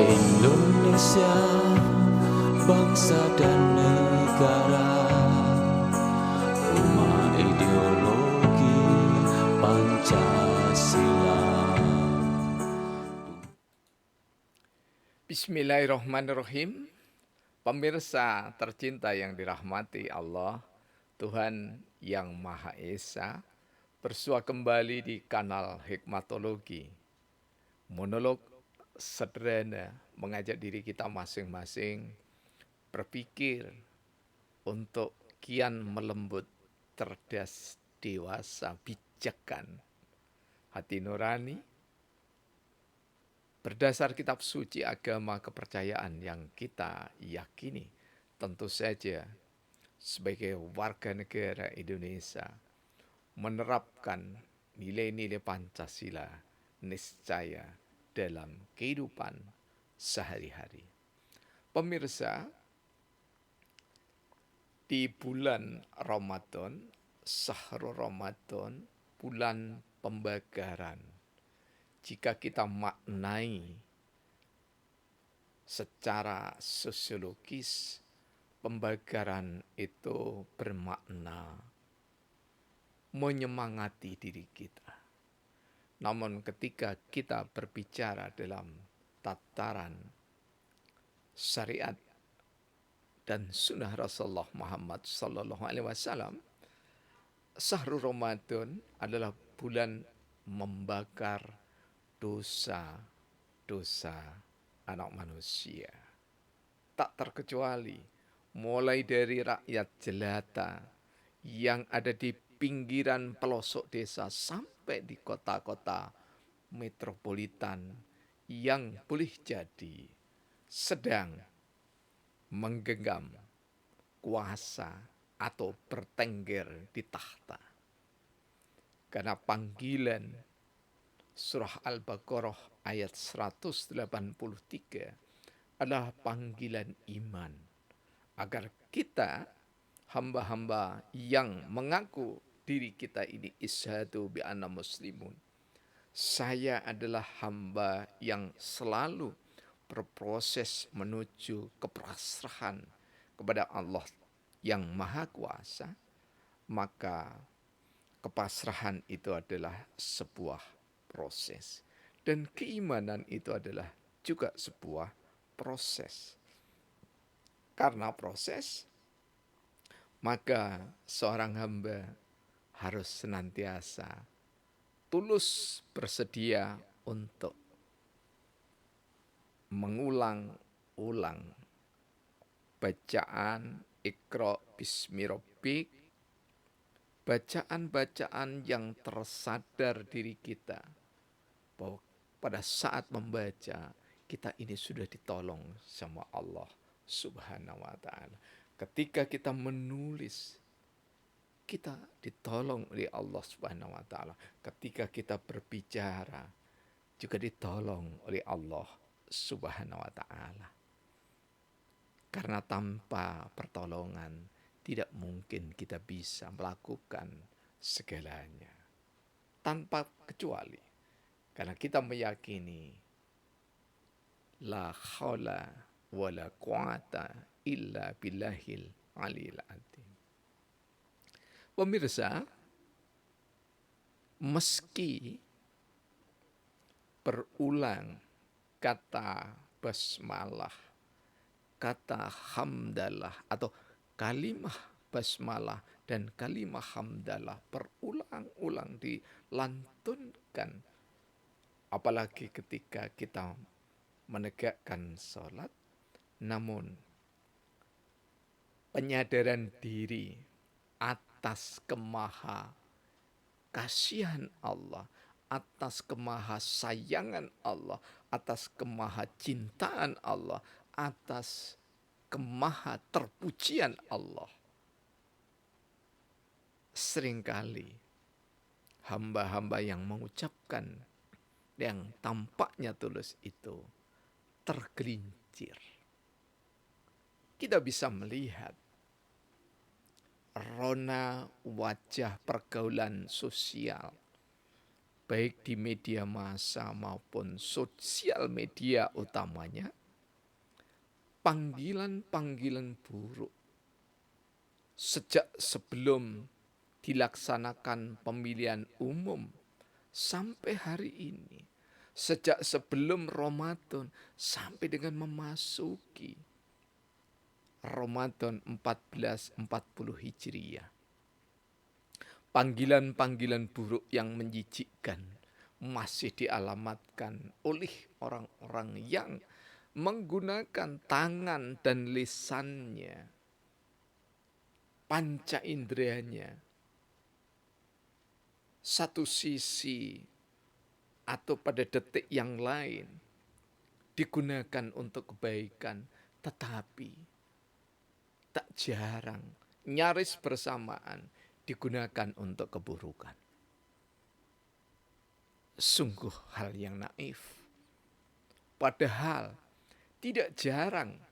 Indonesia, bangsa dan negara, rumah ideologi Pancasila. Bismillahirrahmanirrahim. Pemirsa tercinta yang dirahmati Allah, Tuhan yang Maha Esa, bersua kembali di kanal Hikmatologi. Monolog sederhana mengajak diri kita masing-masing berpikir untuk kian melembut, cerdas, dewasa, bijakan, hati nurani, berdasar kitab suci agama kepercayaan yang kita yakini, tentu saja sebagai warga negara Indonesia menerapkan nilai-nilai Pancasila niscaya dalam kehidupan sehari-hari. Pemirsa, di bulan Ramadan, Syahrul Ramadan, bulan pembakaran, jika kita maknai secara sosiologis, pembakaran itu bermakna menyemangati diri kita. Namun ketika kita berbicara dalam tataran syariat dan sunnah Rasulullah Muhammad SAW, Syahrul Ramadan adalah bulan membakar dosa-dosa anak manusia. Tak terkecuali mulai dari rakyat jelata yang ada di pinggiran pelosok desa sampai di kota-kota metropolitan yang boleh jadi sedang menggenggam kuasa atau bertengger di tahta. Karena panggilan surah Al-Baqarah ayat 183 adalah panggilan iman agar kita hamba-hamba yang mengaku diri kita ini isyhadu bi anna muslimun. Saya adalah hamba yang selalu berproses menuju kepasrahan kepada Allah yang Maha Kuasa, maka kepasrahan itu adalah sebuah proses. Dan keimanan itu adalah juga sebuah proses. Karena proses, maka seorang hamba harus senantiasa tulus bersedia untuk mengulang-ulang bacaan Iqra bismi rabbik, bacaan-bacaan yang tersadar diri kita bahwa pada saat membaca kita ini sudah ditolong sama Allah Subhanahu wa taala. Ketika kita menulis, kita ditolong oleh Allah Subhanahu wa taala. Ketika kita berbicara, juga ditolong oleh Allah Subhanahu wa taala. Karena tanpa pertolongan tidak mungkin kita bisa melakukan segalanya. Tanpa kecuali. Karena kita meyakini la haula wala quwata illa billahil aliyil azim. Pemirsa, meski berulang kata basmalah, kata hamdalah atau kalimah basmalah dan kalimah hamdalah berulang-ulang dilantunkan, apalagi ketika kita menegakkan sholat, namun penyadaran diri atas kemaha kasihan Allah, atas kemaha sayangan Allah, atas kemaha cintaan Allah, atas kemaha terpujian Allah. Seringkali hamba-hamba yang mengucapkan yang tampaknya tulus itu tergelincir. Kita bisa melihat rona wajah pergaulan sosial, baik di media massa maupun sosial media utamanya, panggilan-panggilan buruk sejak sebelum dilaksanakan pemilihan umum sampai hari ini, sejak sebelum Ramadan sampai dengan memasuki Ramadan 1440 Hijriah. Panggilan-panggilan buruk yang menjijikkan masih dialamatkan oleh orang-orang yang menggunakan tangan dan lisannya, panca inderanya, satu sisi atau pada detik yang lain digunakan untuk kebaikan, tetapi tak jarang, nyaris bersamaan digunakan untuk keburukan. Sungguh hal yang naif. Padahal tidak jarang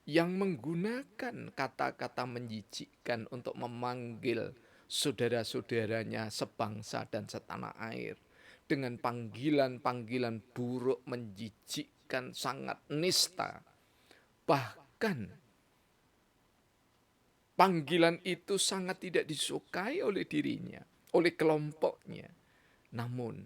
yang menggunakan kata-kata menjijikkan untuk memanggil saudara-saudaranya sebangsa dan setanah air dengan panggilan-panggilan buruk, menjijikkan, sangat nista. Bahkan panggilan itu sangat tidak disukai oleh dirinya, oleh kelompoknya. Namun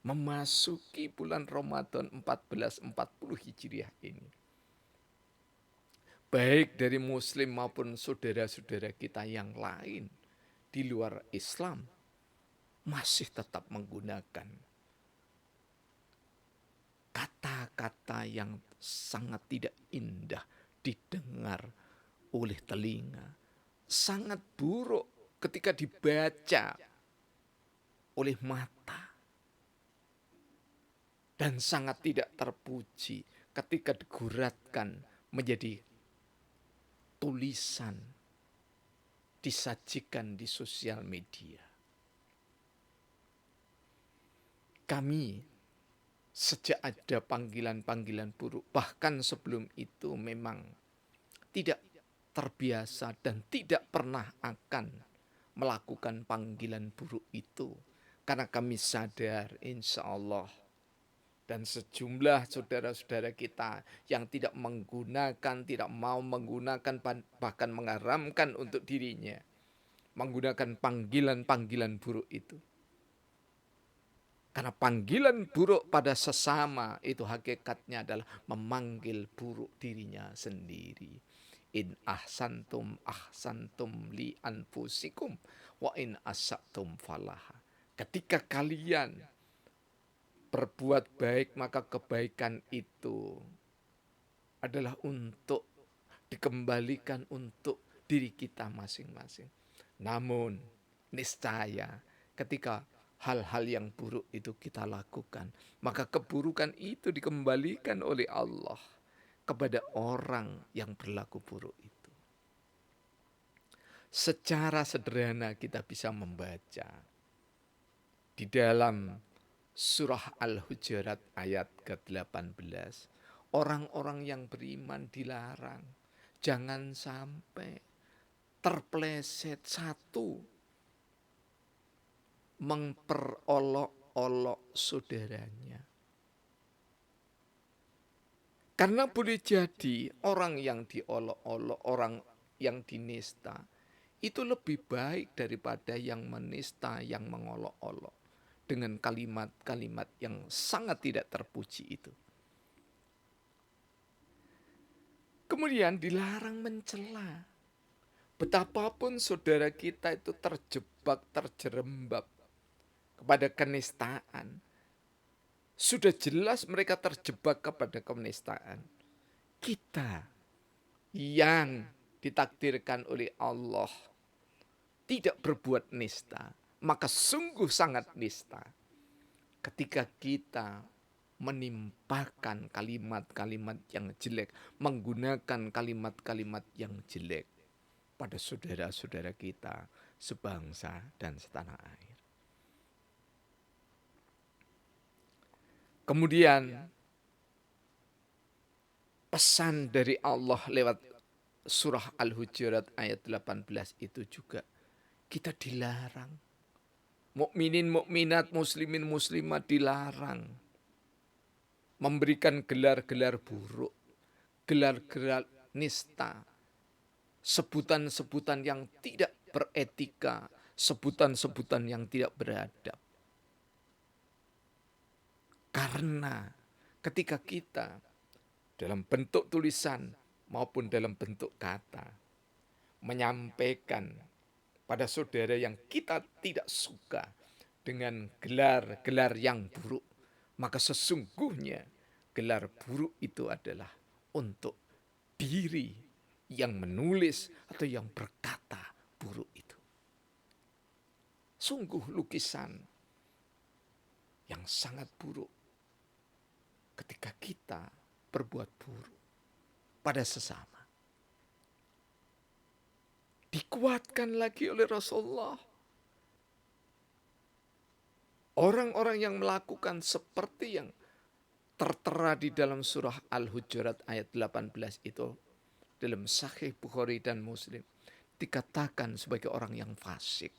memasuki bulan Ramadan 1440 Hijriah ini, baik dari muslim maupun saudara-saudara kita yang lain di luar Islam, masih tetap menggunakan kata-kata yang sangat tidak indah didengar oleh telinga, sangat buruk ketika dibaca oleh mata, dan sangat tidak terpuji ketika diguratkan menjadi tulisan, disajikan di sosial media. Kami sejak ada panggilan-panggilan buruk, bahkan sebelum itu memang tidak terbiasa dan tidak pernah akan melakukan panggilan buruk itu. Karena kami sadar insya Allah dan sejumlah saudara-saudara kita yang tidak menggunakan, tidak mau menggunakan, bahkan mengharamkan untuk dirinya menggunakan panggilan-panggilan buruk itu. Karena panggilan buruk pada sesama itu hakikatnya adalah memanggil buruk dirinya sendiri. In ahsantum li anfusikum wa in asatum falaha. Ketika kalian berbuat baik, maka kebaikan itu adalah untuk dikembalikan untuk diri kita masing-masing. Namun niscaya ketika hal-hal yang buruk itu kita lakukan, maka keburukan itu dikembalikan oleh Allah kepada orang yang berlaku buruk itu. Secara sederhana kita bisa membaca di dalam surah Al-Hujurat ayat ke-18. Orang-orang yang beriman dilarang jangan sampai terpleset satu, memperolok-olok saudaranya. Karena boleh jadi orang yang diolok-olok, orang yang dinista, itu lebih baik daripada yang menista, yang mengolok-olok dengan kalimat-kalimat yang sangat tidak terpuji itu. Kemudian dilarang mencela. Betapapun saudara kita itu terjebak, terjerembab kepada kenistaan, sudah jelas mereka terjebak kepada kenistaan. Kita yang ditakdirkan oleh Allah tidak berbuat nista, maka sungguh sangat nista ketika kita menimpakan kalimat-kalimat yang jelek, menggunakan kalimat-kalimat yang jelek pada saudara-saudara kita sebangsa dan setanah air. Kemudian pesan dari Allah lewat surah Al-Hujurat ayat 18 itu juga kita dilarang Mukminin, mukminat, muslimin, muslimat dilarang memberikan gelar-gelar buruk, gelar-gelar nista, sebutan-sebutan yang tidak beretika, sebutan-sebutan yang tidak beradab. Karena ketika kita dalam bentuk tulisan maupun dalam bentuk kata menyampaikan pada saudara yang kita tidak suka dengan gelar-gelar yang buruk, maka sesungguhnya gelar buruk itu adalah untuk diri yang menulis atau yang berkata buruk itu. Sungguh lukisan yang sangat buruk ketika kita berbuat buruk pada sesama. Dikuatkan lagi oleh Rasulullah. Orang-orang yang melakukan seperti yang tertera di dalam surah Al-Hujurat ayat 18 itu dalam Sahih Bukhari dan Muslim dikatakan sebagai orang yang fasik.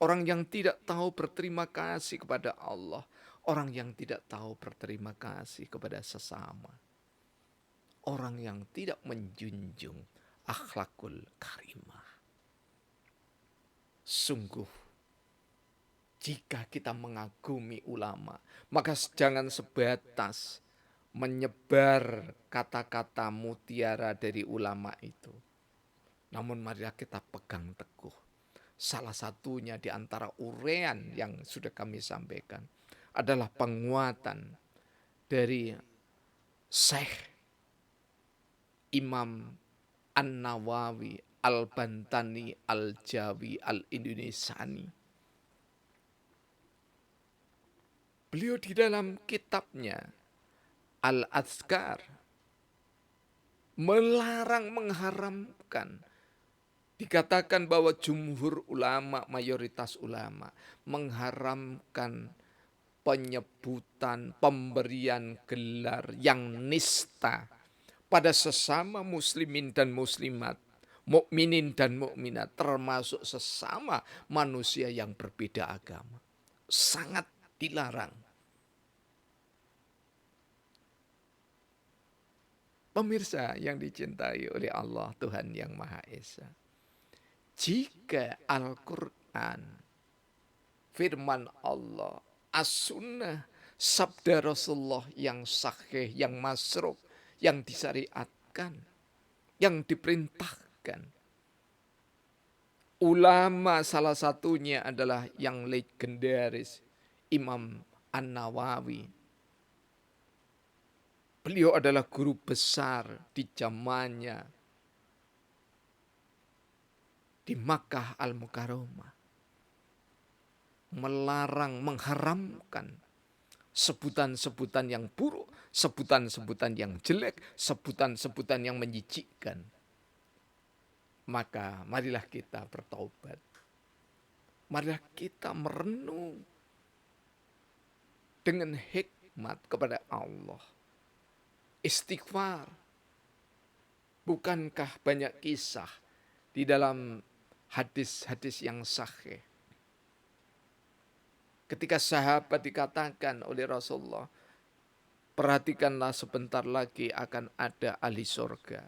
Orang yang tidak tahu berterima kasih kepada Allah. Orang yang tidak tahu berterima kasih kepada sesama. Orang yang tidak menjunjung akhlakul karimah. Sungguh, jika kita mengagumi ulama, maka jangan sebatas menyebar kata-kata mutiara dari ulama itu. Namun marilah kita pegang teguh. Salah satunya di antara urean yang sudah kami sampaikan adalah penguatan dari Syekh Imam An-Nawawi Al-Bantani Al-Jawi Al-Indonesani. Beliau di dalam kitabnya Al-Azkar melarang, mengharamkan. Dikatakan bahwa jumhur ulama, mayoritas ulama mengharamkan penyebutan, pemberian gelar yang nista pada sesama muslimin dan muslimat, mukminin dan mukminat, termasuk sesama manusia yang berbeda agama. Sangat dilarang. Pemirsa yang dicintai oleh Allah Tuhan yang Maha Esa, jika Al-Quran, firman Allah, As-Sunnah, sabda Rasulullah yang sahih, yang masruf, yang disyariatkan, yang diperintahkan. Ulama salah satunya adalah yang legendaris, Imam An-Nawawi. Beliau adalah guru besar di zamannya di Makkah Al-Mukarramah. Melarang, mengharamkan sebutan-sebutan yang buruk, sebutan-sebutan yang jelek, sebutan-sebutan yang menjijikkan. Maka marilah kita bertaubat. Marilah kita merenung dengan hikmat kepada Allah. Istighfar. Bukankah banyak kisah di dalam hadis-hadis yang sahih? Ketika sahabat dikatakan oleh Rasulullah, perhatikanlah sebentar lagi akan ada ahli surga.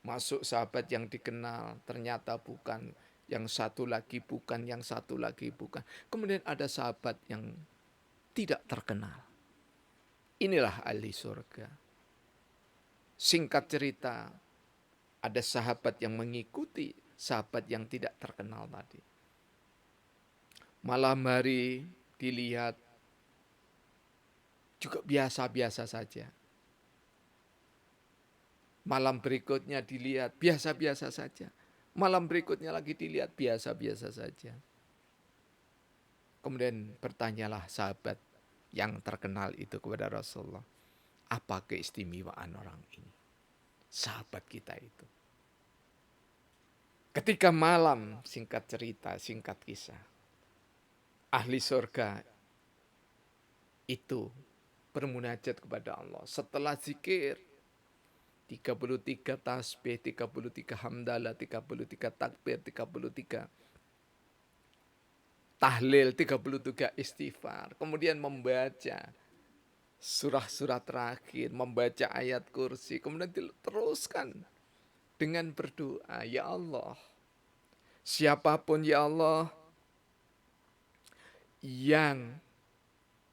Masuk sahabat yang dikenal, ternyata bukan. Yang satu lagi bukan, yang satu lagi bukan. Kemudian ada sahabat yang tidak terkenal. Inilah ahli surga. Singkat cerita, ada sahabat yang mengikuti sahabat yang tidak terkenal tadi. Malam hari dilihat juga biasa-biasa saja. Malam berikutnya dilihat biasa-biasa saja. Malam berikutnya lagi dilihat biasa-biasa saja. Kemudian bertanyalah sahabat yang terkenal itu kepada Rasulullah, apa keistimewaan orang ini? Sahabat kita itu. Ketika malam, singkat cerita, singkat kisah, ahli surga itu bermunajat kepada Allah. Setelah zikir, 33 tasbih, 33 hamdalah, 33 takbir, 33 tahlil 33 istighfar, kemudian membaca surah-surah terakhir, membaca ayat kursi, kemudian teruskan dengan berdoa, ya Allah, siapapun ya Allah yang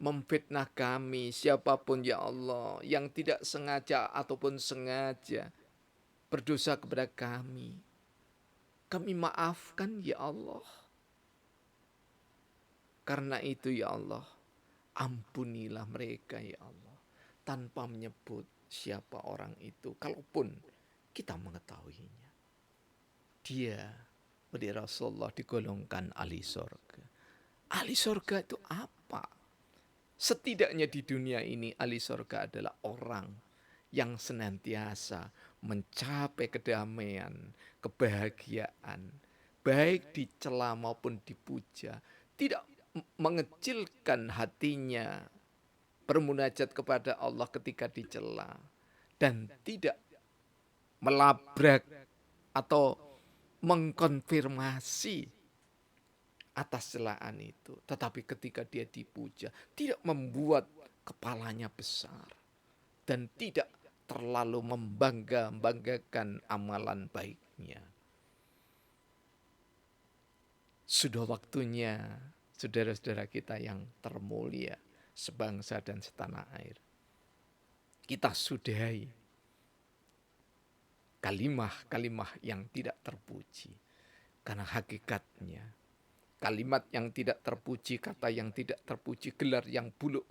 memfitnah kami, siapapun ya Allah yang tidak sengaja ataupun sengaja berdosa kepada kami maafkan ya Allah. Karena itu ya Allah, ampunilah mereka ya Allah, tanpa menyebut siapa orang itu, kalaupun kita mengetahuinya. Dia, oleh Rasulullah, digolongkan ahli surga. Ahli surga itu apa? Setidaknya di dunia ini ahli surga adalah orang yang senantiasa mencapai kedamaian, kebahagiaan, baik dicela maupun dipuja, tidak mengecilkan hatinya bermunajat kepada Allah ketika dicela, dan tidak melabrak atau mengkonfirmasi atas celaan itu. Tetapi ketika dia dipuja, tidak membuat kepalanya besar dan tidak terlalu membanggakan amalan baiknya. Sudah waktunya saudara-saudara kita yang termulia, sebangsa dan setanah air, kita sudahi kalimah-kalimah yang tidak terpuji. Karena hakikatnya kalimat yang tidak terpuji, kata yang tidak terpuji, gelar yang buruk,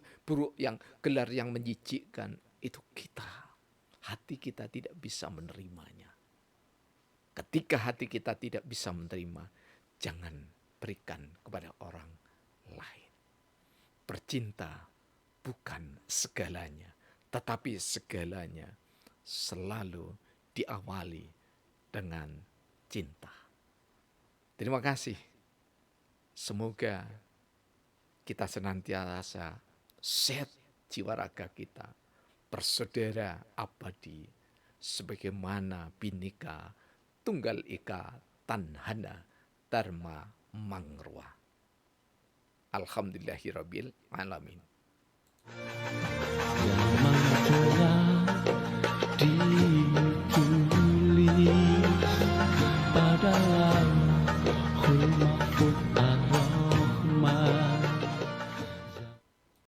gelar yang menjijikkan, itu hati kita tidak bisa menerimanya. Ketika hati kita tidak bisa menerima, jangan berikan kepada orang lain. Bercinta bukan segalanya, tetapi segalanya selalu diawali dengan cinta. Terima kasih. Semoga kita senantiasa sehat jiwa raga kita, bersaudara abadi, sebagaimana Bhinneka Tunggal Ika Tanhana Dharma Mangrwa. Alhamdulillahirabbil alamin.